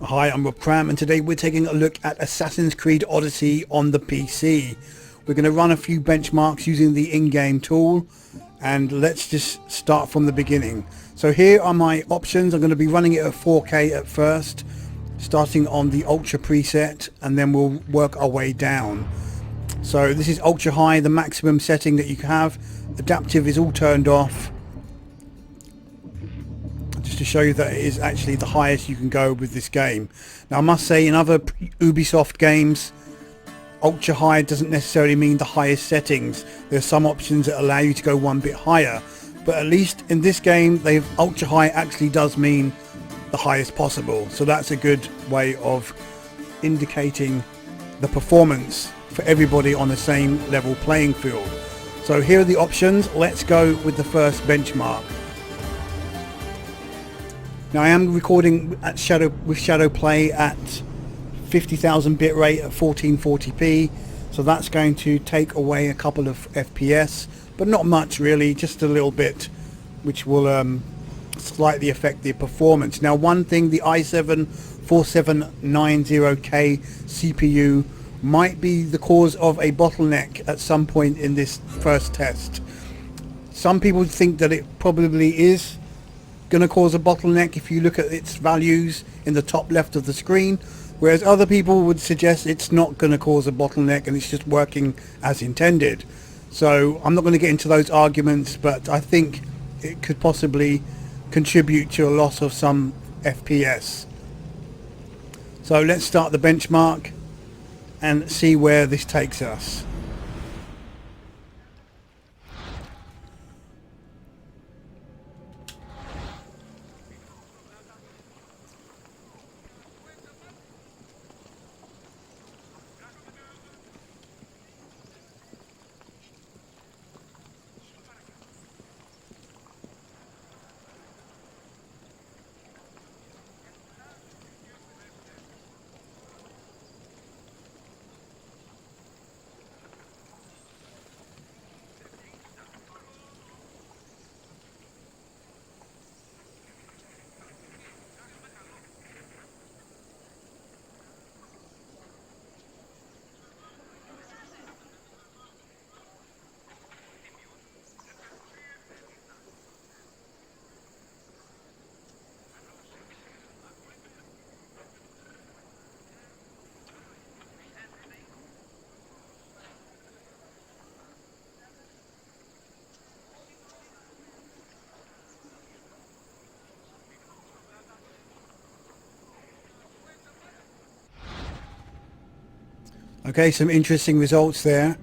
Hi, I'm Rob Cram, and today we're taking a look at Assassin's Creed Odyssey on the PC. We're going to run a few benchmarks using the in-game tool, and let's just start from the beginning. So here are my options. I'm going to be running it at 4K at first, starting on the Ultra preset, and then we'll work our way down. So this is Ultra High, the maximum setting that you can have. Adaptive is all turned off, just to show you that it is actually the highest you can go with this game. Now I must say, in other Ubisoft games, ultra high doesn't necessarily mean the highest settings. There's some options that allow you to go one bit higher, but at least in this game, ultra high actually does mean the highest possible. So that's a good way of indicating the performance for everybody on the same level playing field. So here are the options. Let's go with the first benchmark. Now I am recording with Shadowplay at 50,000 bitrate at 1440p, so that's going to take away a couple of FPS, but not much really, just a little bit, which will slightly affect the performance. Now one thing, the i7-4790K CPU might be the cause of a bottleneck at some point in this first test. Some people think that it probably is going to cause a bottleneck if you look at its values in the top left of the screen, whereas other people would suggest it's not going to cause a bottleneck and it's just working as intended. So I'm not going to get into those arguments, but I think it could possibly contribute to a loss of some FPS. So let's start the benchmark and see where this takes us. Okay, some interesting results there.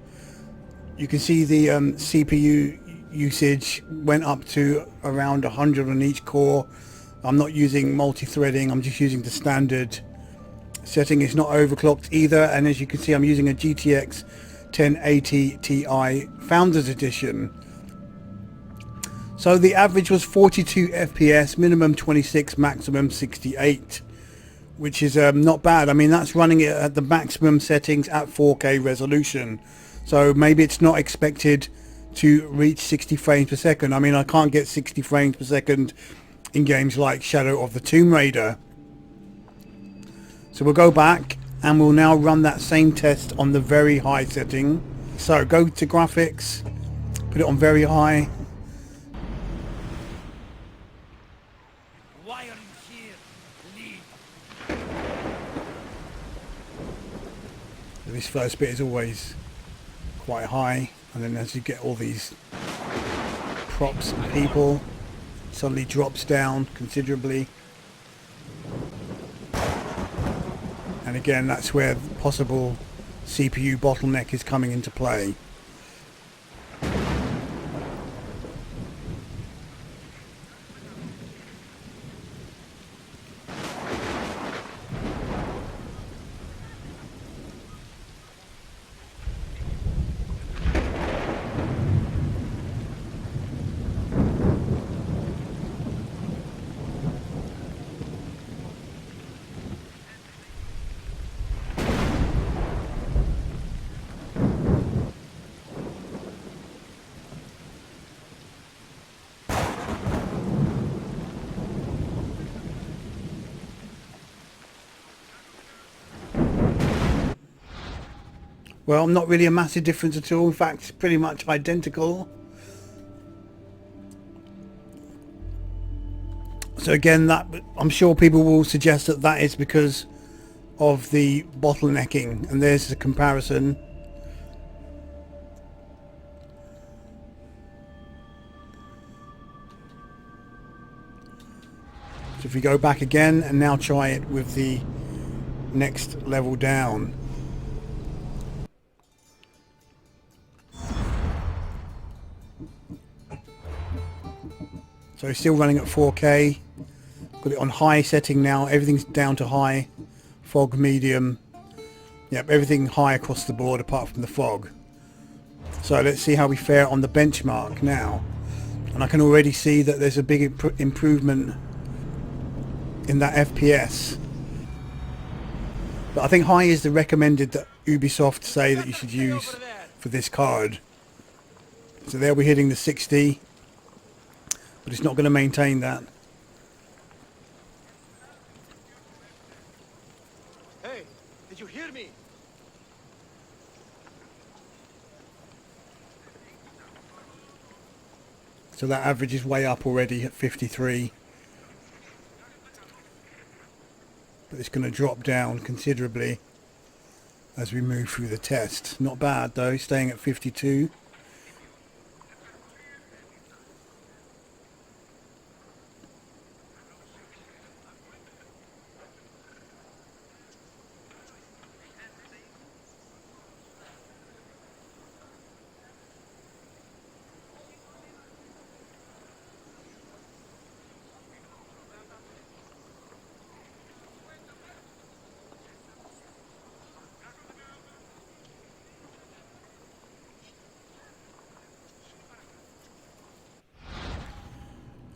You can see the CPU usage went up to around 100 on each core. I'm not using multi-threading, I'm just using the standard setting. It's not overclocked either, and as you can see, I'm using a GTX 1080 Ti Founders Edition. So the average was 42 FPS, minimum 26, maximum 68. Which is not bad. I mean, that's running it at the maximum settings at 4K resolution. So maybe it's not expected to reach 60 frames per second. I mean, I can't get 60 frames per second in games like Shadow of the Tomb Raider. So we'll go back and we'll now run that same test on the very high setting. So go to graphics, put it on very high. This first bit is always quite high, and then as you get all these props and people, it suddenly drops down considerably. And again, that's where the possible CPU bottleneck is coming into play. Well, not really a massive difference at all. In fact, it's pretty much identical. So again, that I'm sure people will suggest that that is because of the bottlenecking, and there's the comparison. So if we go back again and now try it with the next level down. So still running at 4K. Got it on high setting now. Everything's down to high. Fog medium. Yep, everything high across the board apart from the fog. So let's see how we fare on the benchmark now. And I can already see that there's a big improvement in that FPS. But I think high is the recommended that Ubisoft say that you should use for this card. So there we're hitting the 60. But it's not going to maintain that. Hey, did you hear me? So that average is way up already at 53. But it's going to drop down considerably as we move through the test. Not bad though, staying at 52.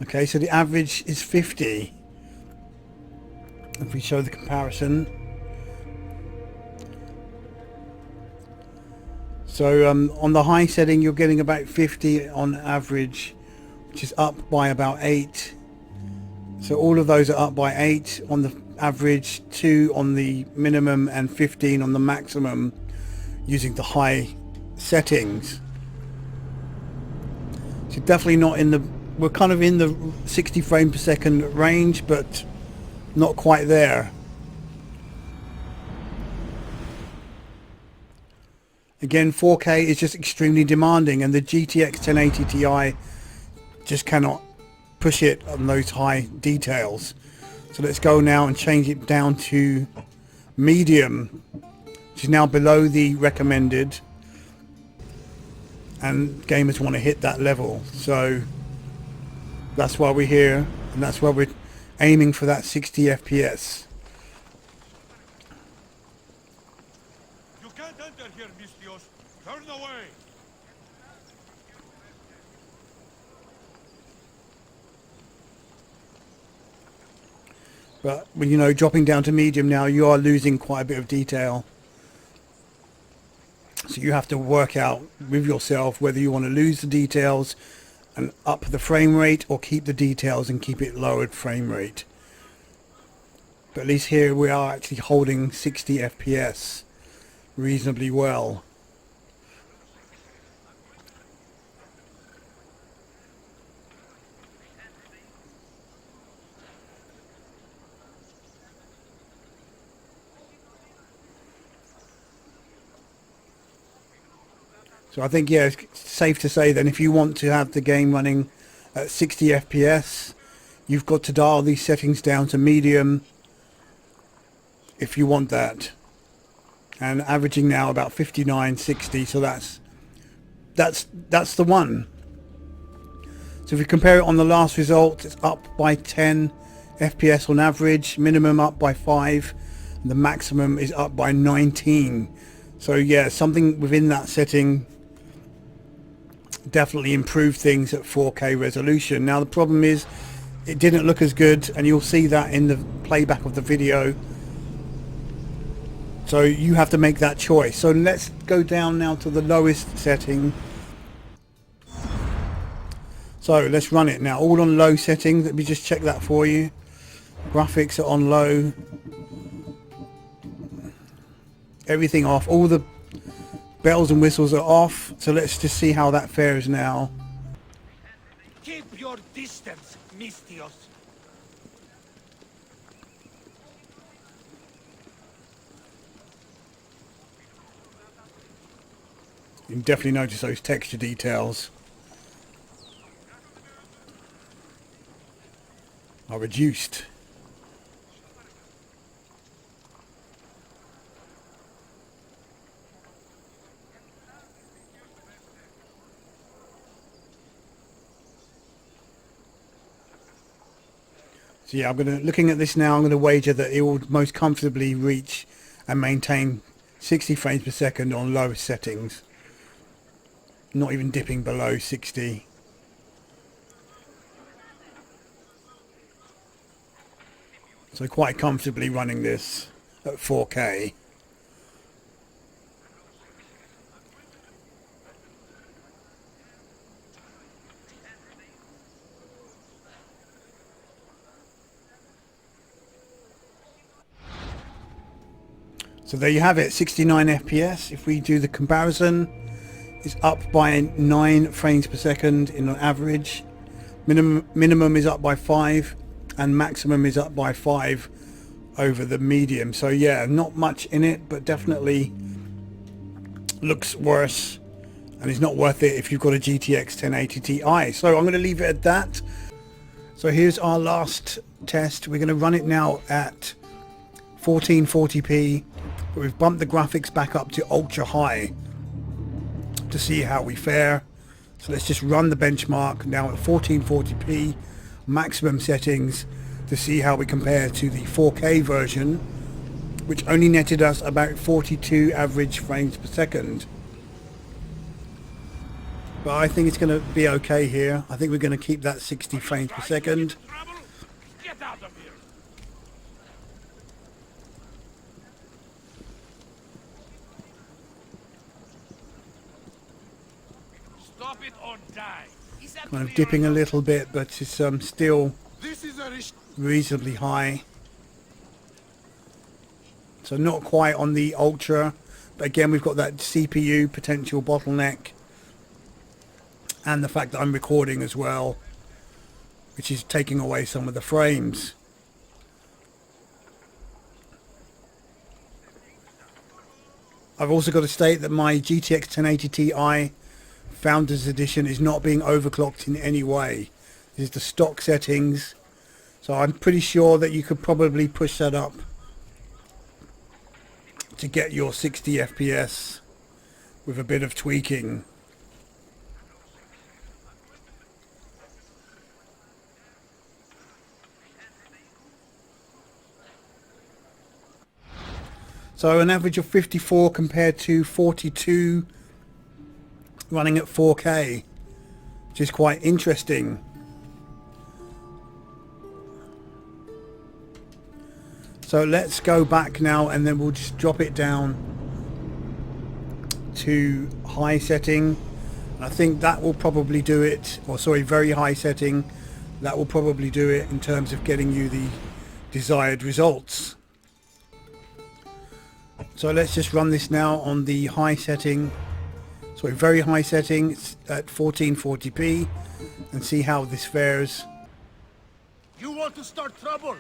Okay, so the average is 50. If we show the comparison. So on the high setting you're getting about 50 on average, which is up by about 8. So all of those are up by 8 on the average, 2 on the minimum and 15 on the maximum using the high settings. So definitely not in the, we're kind of in the 60 frames per second range, but not quite there. Again, 4K is just extremely demanding, and the GTX 1080 Ti just cannot push it on those high details. So let's go now and change it down to medium, which is now below the recommended, and gamers want to hit that level. So that's why we're here, and that's why we're aiming for that 60 FPS. You can't enter here, Mistios. Turn away. But when you know, dropping down to medium now, you are losing quite a bit of detail. So you have to work out with yourself whether you want to lose the details and up the frame rate, or keep the details and keep it lowered frame rate. But at least here we are actually holding 60 FPS reasonably well. So I think, yeah, it's safe to say then if you want to have the game running at 60 FPS, you've got to dial these settings down to medium if you want that. And averaging now about 59, 60, so that's the one. So if we compare it on the last result, it's up by 10 FPS on average, minimum up by 5, and the maximum is up by 19. So yeah, something within that setting definitely improved things at 4K resolution. Now the problem is it didn't look as good, and you'll see that in the playback of the video. So you have to make that choice. So let's go down now to the lowest setting. So let's run it now, all on low settings. Let me just check that for you. Graphics are on low. Everything off, all the Bells and whistles are off, so let's just see how that fares now. Keep your distance, Mistios. You can definitely notice those texture details are reduced. So yeah, looking at this now, I'm going to wager that it will most comfortably reach and maintain 60 frames per second on lowest settings. Not even dipping below 60. So quite comfortably running this at 4K. So there you have it, 69 FPS. If we do the comparison, it's up by 9 frames per second in an average. Minimum is up by 5 and maximum is up by 5 over the medium. So yeah, not much in it, but definitely looks worse and it's not worth it if you've got a GTX 1080 Ti. So I'm going to leave it at that. So here's our last test. We're going to run it now at 1440p, but we've bumped the graphics back up to ultra high to see how we fare. So let's just run the benchmark now at 1440p maximum settings to see how we compare to the 4K version, which only netted us about 42 average frames per second. But I think it's going to be okay here. I think we're going to keep that 60 frames per second. Get out of here. Stop it or die. Is that Kind of dipping a little bit, but it's still This is a risk. reasonably high. So not quite on the ultra, but again we've got that CPU potential bottleneck and the fact that I'm recording as well, which is taking away some of the frames. I've also got to state that my GTX 1080 Ti Founders Edition is not being overclocked in any way. This is the stock settings, so I'm pretty sure that you could probably push that up to get your 60 FPS with a bit of tweaking. So an average of 54 compared to 42 running at 4K, which is quite interesting. So let's go back now and then we'll just drop it down to high setting. I think that will probably do it, or sorry, very high setting. That will probably do it in terms of getting you the desired results. So let's just run this now on the high setting, sorry, very high setting at 1440p and see how this fares. You want to start trouble?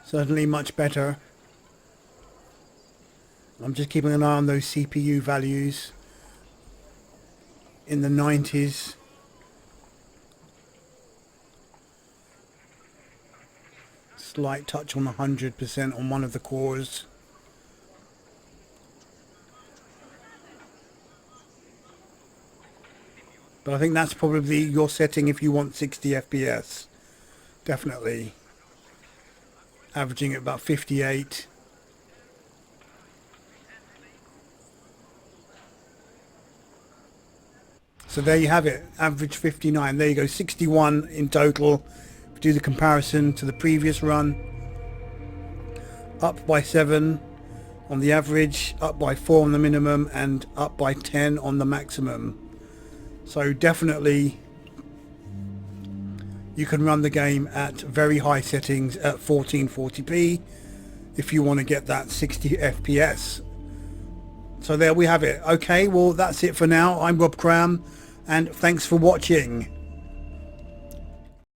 Certainly much better. I'm just keeping an eye on those CPU values in the 90s. Slight touch on 100% on one of the cores. But I think that's probably your setting if you want 60 FPS. Definitely. Averaging at about 58. So there you have it, average 59. There you go, 61 in total. Do the comparison to the previous run, up by 7 on the average, up by 4 on the minimum, and up by 10 on the maximum. So definitely you can run the game at very high settings at 1440p if you want to get that 60 FPS. So there we have it. Okay, well that's it for now. I'm Rob Cram, and thanks for watching.